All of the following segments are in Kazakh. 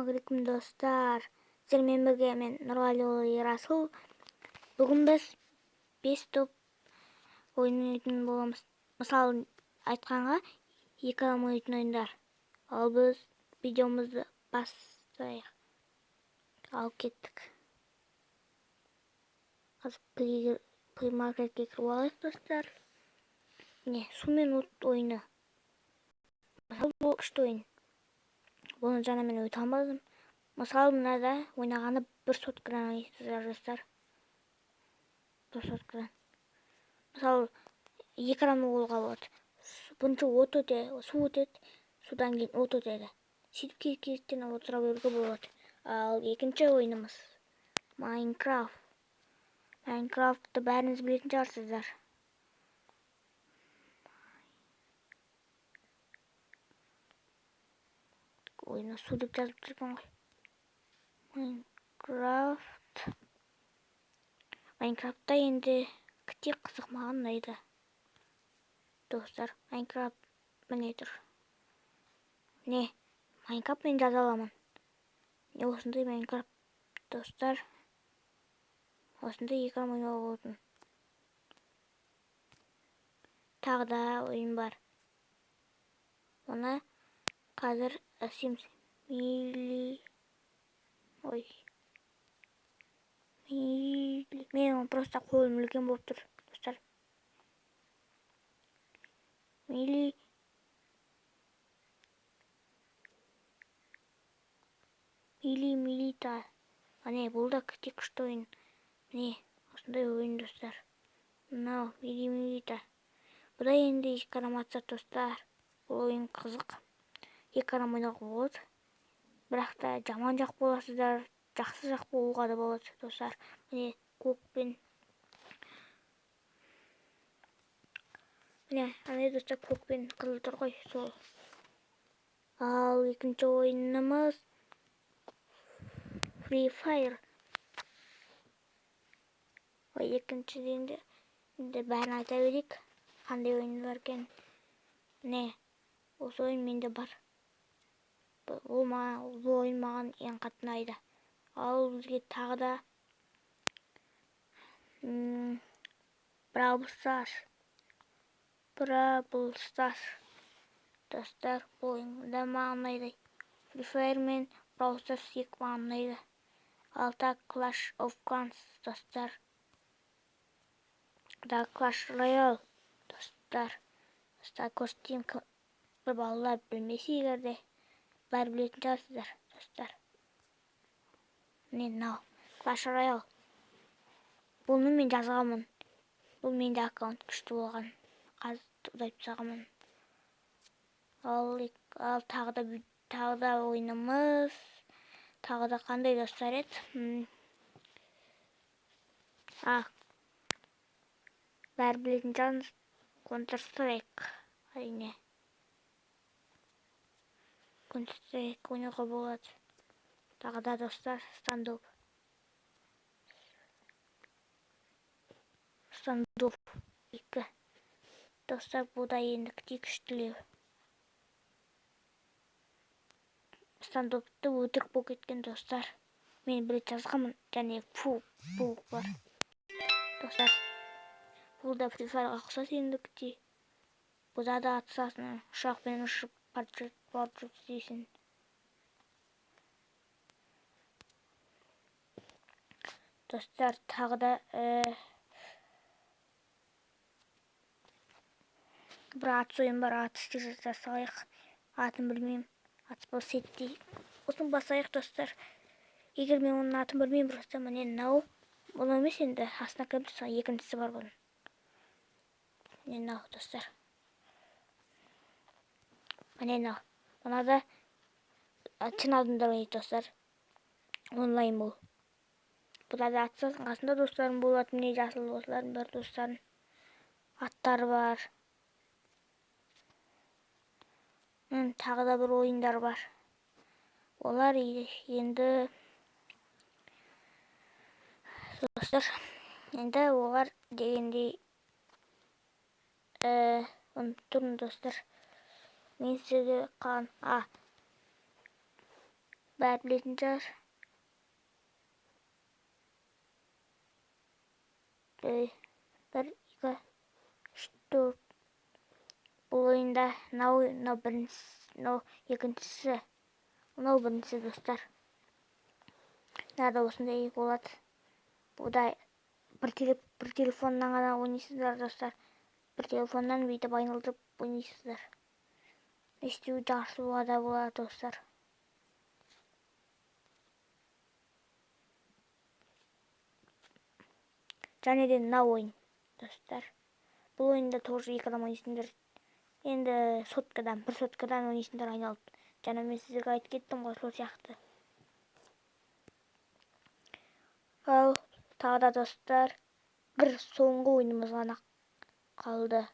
Ассалаумағалейкум достар. Сіздермен бірге мен Нұрғали Ерасыл. Бүгін біз 5 топ ойнайтын боламыз. Мысалы айтқанға 2 адам ойнайтын ойындар. Ал біз видеомызды бастайық. Алып кеттік. Қазір плеймаркетке кіріп алайық достар. Не, сумен от ойыны. Бұл күшті ойын. Бұны жаңа мен өте алмадым. Мысалы мынада ойнағаны 1 соткран ойнайсыздар достар. 1 соткран. Мысалы 2 адамды қолға болады. Бірінші от өтеді, су өтеді, судан кейін от өтеді. Сөйтіп кез-кезден отыра беруге болады. Ал екінші ойынымыз Майнкрафт. Майнкрафтты бәріңіз білетін шығарсыздар. Ойына су деп жазып тұрған ғой. Майнкрафтта енді кіте қызық маған ұнайды. Достар, Майнкрафт міне тұр. Не, Майнкрафт мен жаза аламын. Не осындай Майнкрафт достар. Осындай 2 адам ойнауға болатын. Тағы да ойын бар. Оны қазір Sims мен просто қолым үлкен болып тұр, достар. Милита. Міне, бұл да күте күшті ойын. Міне, осындай ойын, достар. Мынау Милита. Бұда енді 2 адам атса, достар. Бұл ойын қызық. 2 адам ойнауға болады. Бірақ та жаман жақ боласыздар, жақсы жақ болуға да болады, достар. Міне, көкпен. Міне, ане достар, көкпен қызыл тұр ғой, сол. Ал екінші ойынымыз Free Fire. Екіншіден де бәрін айта берейік. Қандай ойындар екен. Міне, осы ойын менде бар. Бұл ойын маған ең қатты ұнайды. Ал бізге тағы да Brawl Stars. Достар, бұл ойын да маған ұнайды. Free Fire мен Brawl Stars 2 маған ұнайды. Ал та Clash of Clans, достар. Да Clash Royale, достар. Достар, көрсетейін, бір балалар білмесе егерде. Бәрі білетін шығарсыздар, достар. Міне, Clash Royale. Бұны мен жазғамын. Бұл менде аккаунт күшті болған. Қазір ұдайып сағамын. Ал тағы да ойынымыз. Тағы да қандай достар еді? Бәрі білетін шығарсыз. Counter-Strike. Әрине. Counter-Strike ойнауға болады. Тағы да достар, Standoff 2. Достар, бұл да енді күштілеу. Standoff'ты өтірік болып кеткен, достар. Мен білет жазғамын, және бұл бар. Достар, бұл да Free Fire'ға ұқсас енді күте. Бұда да атысасын, ұшақпен ұшып парашют істейсің. Достар, тағы да бір атыс ойын бар, атысты жасайық. Атын білмеймін, атыс бұл сеттей. Осын басайық, достар. Егер мен оның атын білмеймін, просто міне нау. Бұл емес енді, астына кіріп екіншісі бар бұның. Міне нау, достар. Міне нау. Бұна да чын алдымдар ойнайды, достар. Онлайн бұл. Бұда да атысасын, қасында достарым болады. Міне жасыл осылардың бір достарын. Аттар бар. Тағы да бір ойындар бар. Олар енді достар, енді олар дегендей тұрын достар. Мен сізге қалан бәрі білетін шығар. Бір, екі, үш, төрт. Бұл ойында мынау біріншісі, мынау екіншісі, мынау біріншісі достар. Нәрді осындай болады. Бұда бір телефоннан ғана ойнайсыздар достар. Бір телефоннан бүйтіп айналдырып ойнайсыздар. Естуі жақсы да болады достар. Және де мына ойын достар. Бұл ойында тоже екі адам ойнайсыңдар. Енді бір соткадан ойнайсыңдар айналып. Жаңа мен сіздерге айтып кеттім ғой, сол сияқты. Ал тағы да достар, бір соңғы ойынымыз ғана қалды.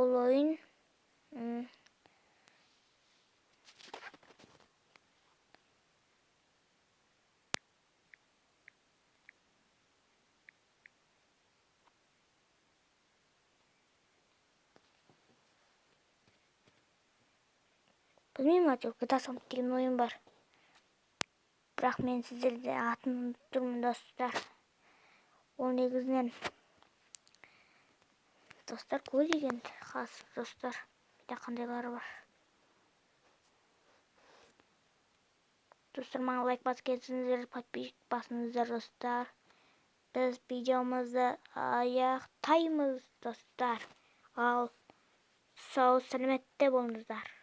Ол ойын білмеймін, әйтеуір GTA Samp деген ойын бар. Бірақ мен сіздерде атын ұмытып тұрмын достар. Ол негізінен достар көздеген хас достар. Бір қандайлары бар. Достар, маған лайк басып кетсеңіздер, подписчик басыңыздар достар. Біз видеомызды аяқтаймыз достар. Ал сау сәлеметте болыңыздар.